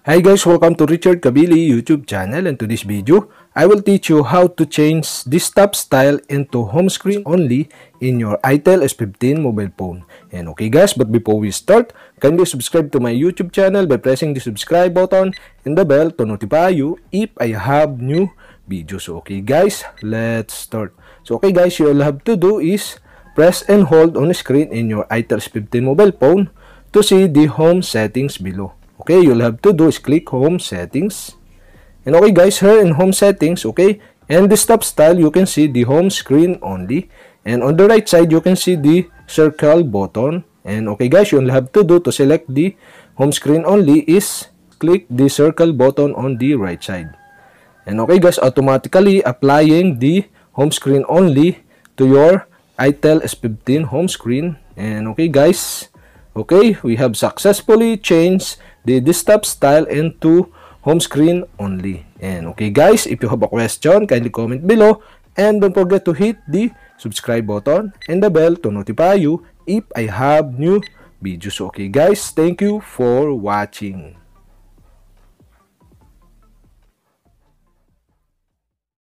Hi guys, welcome to Richard Cabile YouTube channel, and to this video, I will teach you how to change this top style into home screen only in your itel S15 mobile phone. And okay guys, but before we start, kindly subscribe to my YouTube channel by pressing the subscribe button and the bell to notify you if I have new videos. Okay guys, let's start. So okay guys, all you have to do is press and hold on the screen in your itel S15 mobile phone to see the home settings below. Okay, you'll have to do is click home settings. And okay guys, here in home settings, okay, and this top style, you can see the home screen only. And on the right side, you can see the circle button. And okay guys, you'll have to do to select the home screen only is click the circle button on the right side. And okay guys, automatically applying the home screen only to your itel S15 home screen. And okay guys, okay, we have successfully changed the desktop style into home screen only. And okay guys, if you have a question, kindly comment below. And don't forget to hit the subscribe button and the bell to notify you if I have new videos. Okay guys, thank you for watching.